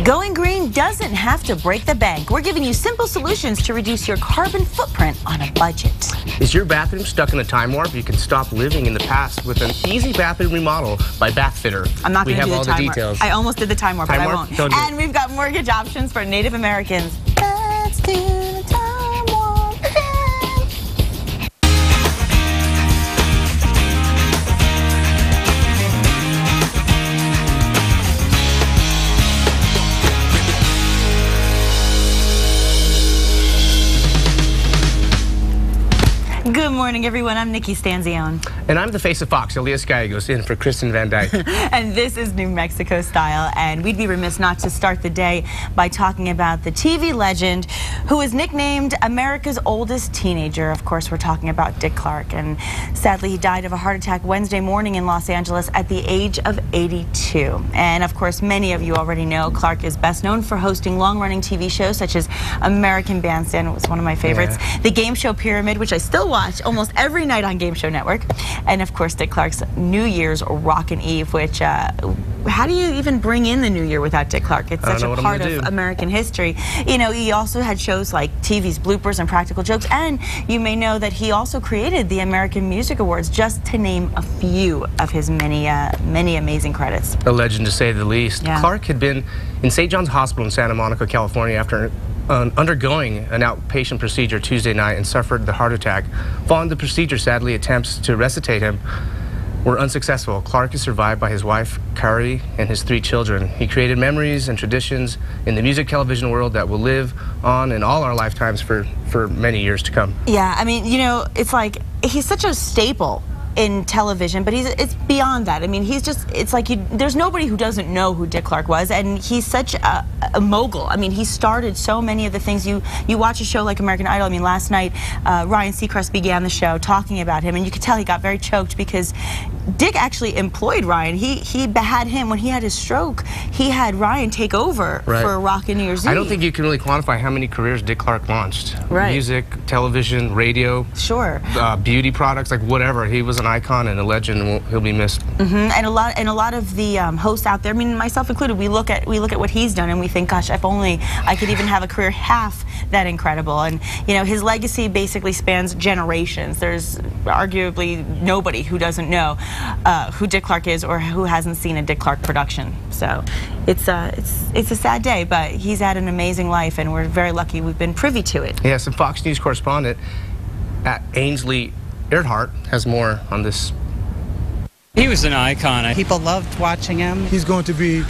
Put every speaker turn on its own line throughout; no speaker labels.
Going green doesn't have to break the bank. We're giving you simple solutions to reduce your carbon footprint on a budget.
Is your bathroom stuck in a time warp? You can stop living in the past with an easy bathroom remodel by Bath Fitter.
I'm not going to do the time warp.
Details.
I almost did the time warp, but I won't.
Don't do
and we've got mortgage options for Native Americans. Let's do the time warp again. Good morning, everyone. I'm Nikki Stanzione.
And I'm the face of Fox, Elias Gallegos, in for Kristen Van Dyke.
And this is New Mexico Style. And we'd be remiss not to start the day by talking about the TV legend who is nicknamed America's oldest teenager. Of course, we're talking about Dick Clark. And sadly, he died of a heart attack Wednesday morning in Los Angeles at the age of 82. And of course, many of you already know Clark is best known for hosting long-running TV shows such as American Bandstand. It was one of my favorites. Yeah. The game show Pyramid, which I still watch almost every night on Game Show Network. And of course, Dick Clark's New Year's Rockin' Eve, which, how do you even bring in the New Year without Dick Clark? It's such a part of American history. You know, he also had shows like TV's Bloopers and Practical Jokes, and you may know that he also created the American Music Awards, just to name a few of his many amazing credits.
A legend, to say the least.
Yeah.
Clark had been in St. John's Hospital in Santa Monica, California, after undergoing an outpatient procedure Tuesday night and suffered the heart attack. Following the procedure, sadly, attempts to resuscitate him were unsuccessful. Clark is survived by his wife, KRQE, and his 3 children. He created memories and traditions in the music television world that will live on in all our lifetimes for many years to come.
Yeah, I mean, you know, it's like he's such a staple in television, but it's beyond that. I mean, he's just, it's like there's nobody who doesn't know who Dick Clark was, and he's such a mogul. I mean, he started so many of the things. You watch a show like American Idol. I mean, last night Ryan Seacrest began the show talking about him, and you could tell he got very choked because Dick actually employed Ryan. He had him when he had his stroke. He had Ryan take over for Rockin' New Year's Eve.
I don't think you can really quantify how many careers Dick Clark launched.
Right.
Music, television, radio.
Sure.
Beauty products, like whatever. He was an icon and a legend, and he'll be missed.
And a lot of the hosts out there, I mean, myself included, we look at what he's done and we think, gosh, if only I could even have a career half that incredible. And you know, his legacy basically spans generations. There's arguably nobody who doesn't know who Dick Clark is or who hasn't seen a Dick Clark production. So it's a sad day, but he's had an amazing life, and we're very lucky we've been privy to it.
Yes, and Fox News correspondent at Ainsley Earhart has more on this.
He was an icon.
People loved watching him.
He's going to be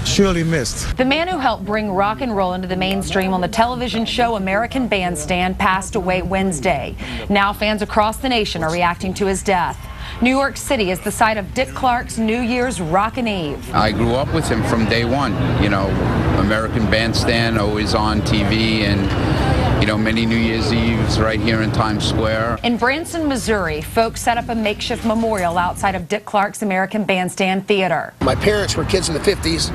surely missed.
The man who helped bring rock and roll into the mainstream on the television show American Bandstand passed away Wednesday. Now fans across the nation are reacting to his death. New York City is the site of Dick Clark's New Year's Rockin' Eve.
I grew up with him from day one. You know, American Bandstand, always on TV, and you know, many New Year's Eves right here in Times Square.
In Branson, Missouri, folks set up a makeshift memorial outside of Dick Clark's American Bandstand Theater.
My parents were kids in the 50s,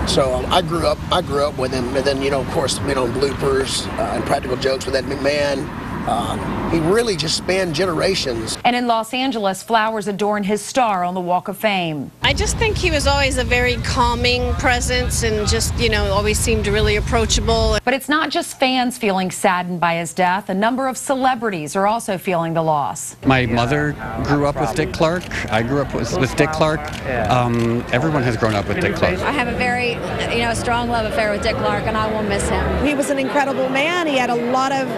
so I grew up with him. And then, you know, of course, been on Bloopers and Practical Jokes with Ed McMahon. He really just spanned generations.
And in Los Angeles, flowers adorn his star on the Walk of Fame.
I just think he was always a very calming presence and just, you know, always seemed really approachable.
But it's not just fans feeling saddened by his death. A number of celebrities are also feeling the loss.
My mother grew up with Dick Clark. I grew up with Dick Clark. Everyone has grown up with Dick Clark.
I have a very, you know, strong love affair with Dick Clark, and I will miss him.
He was an incredible man. He had a lot of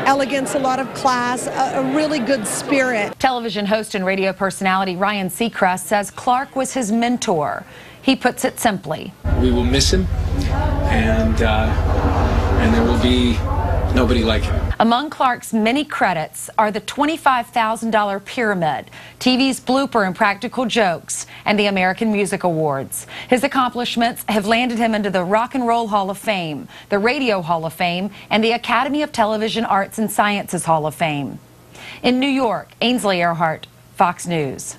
elegance, a lot of class, a really good spirit.
Television host and radio personality Ryan Seacrest says Clark was his mentor. He puts it simply.
We will miss him, and there will be nobody like him.
Among Clark's many credits are the $25,000 Pyramid, TV's Blooper and Practical Jokes, and the American Music Awards. His accomplishments have landed him into the Rock and Roll Hall of Fame, the Radio Hall of Fame, and the Academy of Television Arts and Sciences Hall of Fame. In New York, Ainsley Earhart, Fox News.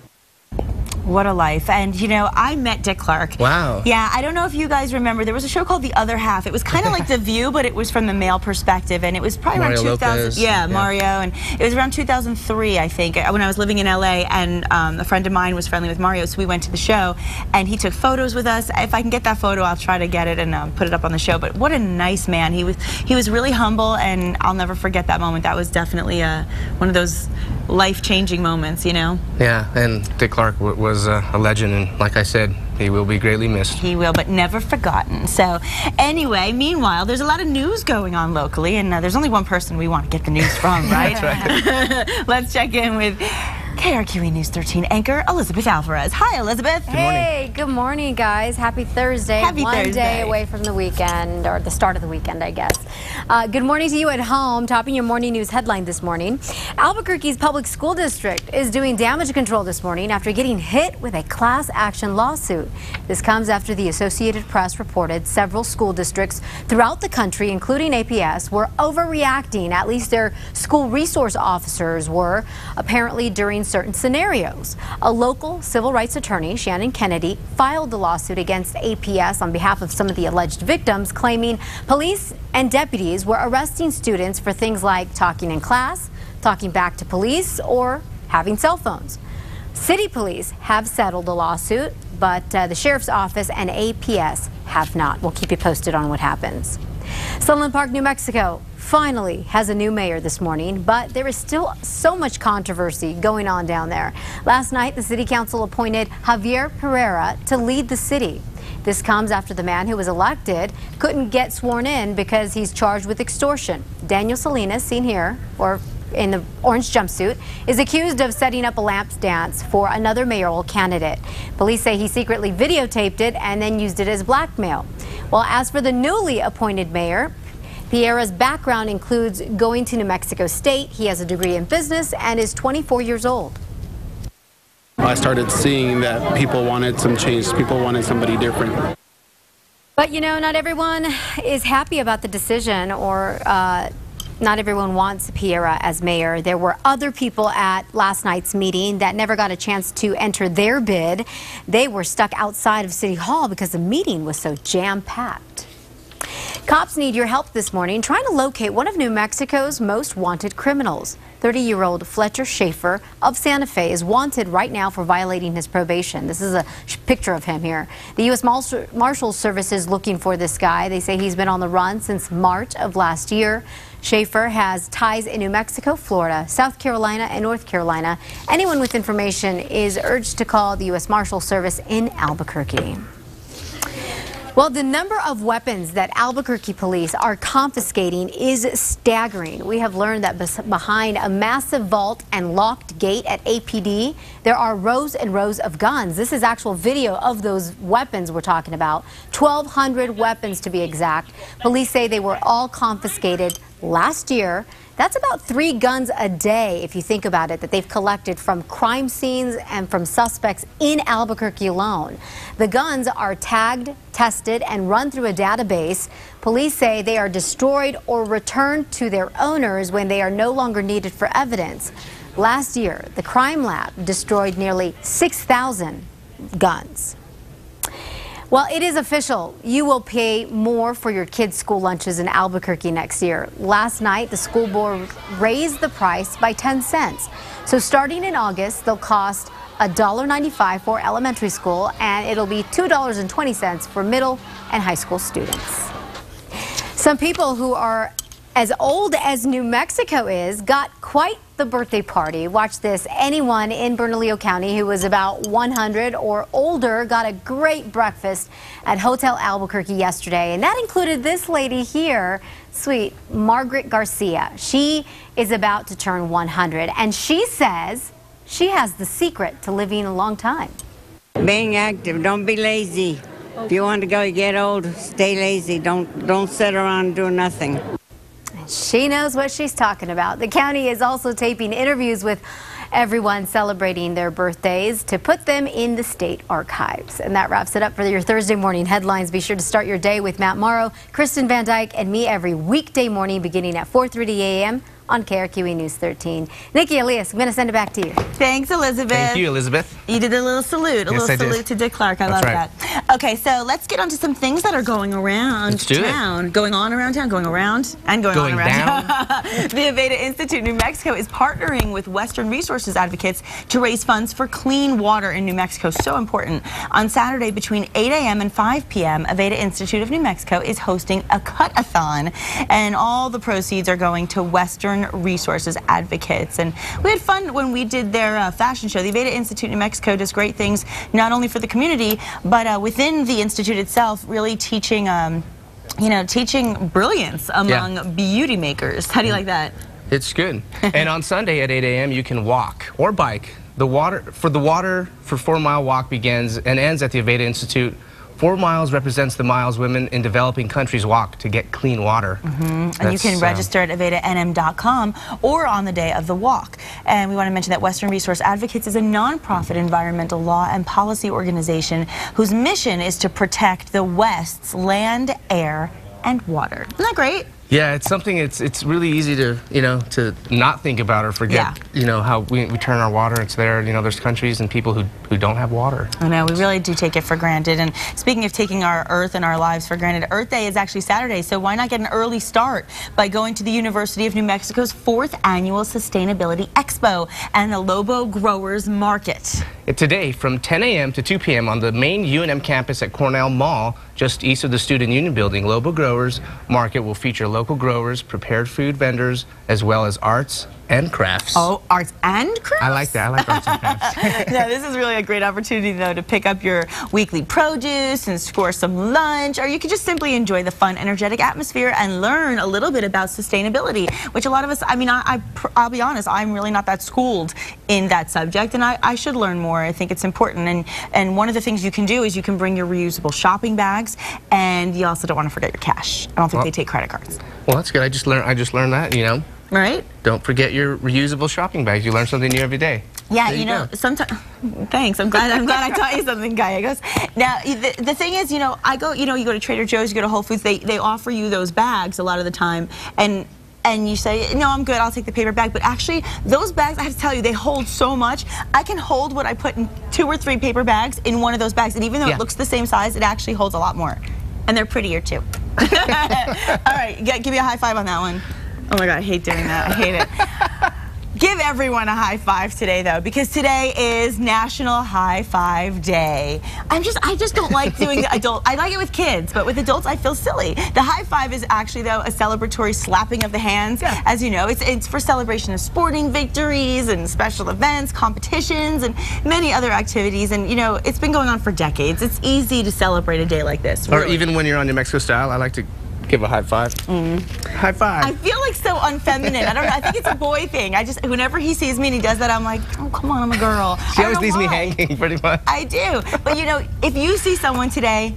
What a life. And, you know, I met Dick Clark.
Wow.
Yeah, I don't know if you guys remember, there was a show called The Other Half. It was kind of like The View, but it was from the male perspective, and it was probably
Mario
around 2000.
Lopez.
Yeah, Mario, and it was around 2003, I think, when I was living in LA, and a friend of mine was friendly with Mario, so we went to the show, and he took photos with us. If I can get that photo, I'll try to get it and put it up on the show. But what a nice man. He was really humble, and I'll never forget that moment. That was definitely one of those life-changing moments, you know?
Yeah, and Dick Clark was a legend, and like I said, he will be greatly missed.
He will, but never forgotten. So anyway, meanwhile, there's a lot of news going on locally, and there's only one person we want to get the news from, right?
That's right.
Let's check in with KRQE News 13 anchor Elizabeth Alvarez. Hi, Elizabeth.
Good morning.
Hey, good morning, guys. Happy Thursday.
Happy
One
Thursday.
day away from the weekend, or the start of the weekend, I guess. Good morning to you at home. Topping your morning news headline this morning. Albuquerque's public school district is doing damage control this morning after getting hit with a class action lawsuit. This comes after the Associated Press reported several school districts throughout the country, including APS, were overreacting. At least their school resource officers were, apparently during certain scenarios. A local civil rights attorney, Shannon Kennedy, filed the lawsuit against APS on behalf of some of the alleged victims, claiming police and deputies were arresting students for things like talking in class, talking back to police, or having cell phones. City police have settled the lawsuit, but the sheriff's office and APS have not. We'll keep you posted on what happens. Sunland Park, New Mexico finally has a new mayor this morning, but there is still so much controversy going on down there. Last night, the city council appointed Javier Pereira to lead the city. This comes after the man who was elected couldn't get sworn in because he's charged with extortion. Daniel Salinas, seen here, or in the orange jumpsuit, is accused of setting up a lamp dance for another mayoral candidate. Police say he secretly videotaped it and then used it as blackmail. Well, as for the newly appointed mayor, Pereira's background includes going to New Mexico State. He has a degree in business and is 24 years old.
I started seeing that people wanted some change. People wanted somebody different.
But, you know, not everyone is happy about the decision, or not everyone wants Pereira as mayor. There were other people at last night's meeting that never got a chance to enter their bid. They were stuck outside of City Hall because the meeting was so jam-packed. Cops need your help this morning trying to locate one of New Mexico's most wanted criminals. 30-year-old Fletcher Schaefer of Santa Fe is wanted right now for violating his probation. This is a picture of him here. The U.S. Marshals Service is looking for this guy. They say he's been on the run since March of last year. Schaefer has ties in New Mexico, Florida, South Carolina, and North Carolina. Anyone with information is urged to call the U.S. Marshals Service in Albuquerque. Well, the number of weapons that Albuquerque police are confiscating is staggering. We have learned that behind a massive vault and locked gate at APD, there are rows and rows of guns. This is actual video of those weapons we're talking about. 1,200 weapons to be exact. Police say they were all confiscated last year. That's about 3 guns a day, if you think about it, that they've collected from crime scenes and from suspects in Albuquerque alone. The guns are tagged, tested, and run through a database. Police say they are destroyed or returned to their owners when they are no longer needed for evidence. Last year, the crime lab destroyed nearly 6,000 guns. Well, it is official. You will pay more for your kids' school lunches in Albuquerque next year. Last night, the school board raised the price by 10 cents. So starting in August, they'll cost $1.95 for elementary school, and it'll be $2.20 for middle and high school students. Some people who are as old as New Mexico is got quite the birthday party. Watch this. Anyone in Bernalillo County who was about 100 or older got a great breakfast at Hotel Albuquerque yesterday, and that included this lady here, sweet Margaret Garcia. She is about to turn 100, and she says she has the secret to living a long time.
Being active, don't be lazy. If you want to go get old, stay lazy. Don't sit around and do nothing.
She knows what she's talking about. The county is also taping interviews with everyone celebrating their birthdays to put them in the state archives. And that wraps it up for your Thursday morning headlines. Be sure to start your day with Matt Morrow, Kristen Van Dyke, and me every weekday morning beginning at 4:30 a.m. on KRQE News 13. Nikki, Elias, I'm going to send it back to you.
Thanks, Elizabeth.
Thank you, Elizabeth.
You did a little salute, a
Yes,
little
I did.
salute to Dick Clark. I love that. Okay, so let's get on to some things that are going around
Let's do
town. Going on around town, going around, and going on around town. The Aveda Institute New Mexico is partnering with Western Resources Advocates to raise funds for clean water in New Mexico. So important. On Saturday between 8 a.m. and 5 p.m., Aveda Institute of New Mexico is hosting a Cut-a-Thon, and all the proceeds are going to Western Resources Advocates. And we had fun when we did their fashion show. The Aveda Institute New Mexico does great things not only for the community, but within the institute itself, really teaching, teaching brilliance among beauty makers. How do you like that?
It's good. And on Sunday at 8 a.m. you can walk or bike. The water for 4 Mile Walk begins and ends at the Aveda Institute. 4 miles represents the miles women in developing countries walk to get clean water.
And you can register at AvedaNM.com or on the day of the walk. And we want to mention that Western Resource Advocates is a nonprofit environmental law and policy organization whose mission is to protect the West's land, air, and water. Isn't that great?
Yeah, it's something. It's really easy to to not think about or forget. How we turn our water. It's there. There's countries and people who don't have water.
I know, we really do take it for granted. And speaking of taking our Earth and our lives for granted, Earth Day is actually Saturday. So why not get an early start by going to the University of New Mexico's 4th annual Sustainability Expo and the Lobo Growers Market.
Today from 10 a.m. to 2 p.m. on the main UNM campus at Cornell Mall, just east of the Student Union Building, Lobo Growers Market will feature local growers, prepared food vendors, as well as arts and crafts.
Oh, arts and crafts?
I like that. I like arts and crafts.
Yeah, this is really a great opportunity, though, to pick up your weekly produce and score some lunch, or you could just simply enjoy the fun, energetic atmosphere and learn a little bit about sustainability, which a lot of us, I'll be honest, I'm really not that schooled in that subject, and I should learn more. I think it's important, and one of the things you can do is you can bring your reusable shopping bags, and you also don't want to forget your cash. I don't think they take credit cards.
Well, that's good. I just learned that,
Right?
Don't forget your reusable shopping bags. You learn something new every day.
Yeah, sometimes. Thanks. I'm glad I taught you something, Gallegos. Now, the thing is, you go to Trader Joe's, you go to Whole Foods. They offer you those bags a lot of the time, and you say, no, I'm good, I'll take the paper bag. But actually, those bags, I have to tell you, they hold so much. I can hold what I put in 2 or 3 paper bags in one of those bags, and even though it looks the same size, it actually holds a lot more. And they're prettier, too. All right, give me a high five on that one. Oh my God, I hate doing that. I hate it. Give everyone a high five today, though, because today is National High Five Day. I just don't like doing the adult. I like it with kids, but with adults, I feel silly. The high five is actually, though, a celebratory slapping of the hands. Yeah. As you know, it's for celebration of sporting victories and special events, competitions, and many other activities. And it's been going on for decades. It's easy to celebrate a day like this. Really.
Or even when you're on New Mexico style, I like to give a high five. High five.
I feel like so unfeminine. I don't know. I think it's a boy thing. Whenever he sees me and he does that, I'm like, oh, come on, I'm a girl.
She always leaves me hanging, pretty much.
I do. But if you see someone today,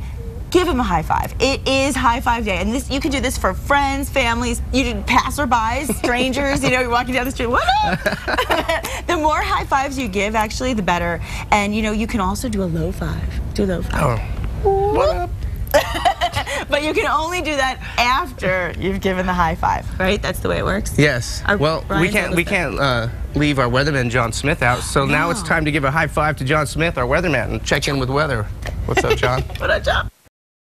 give him a high five. It is High Five Day, and you can do this for friends, families, passerbys, strangers. You're walking down the street. What up? The more high fives you give, actually, the better. And you can also do a low five. Do a low five.
Oh. What up?
But you can only do that after you've given the high five, right? That's the way it works.
Yes. Well, we can't leave our weatherman John Smith out. So now it's time to give a high five to John Smith, our weatherman, and check in with weather. What's up, John?
What up, John?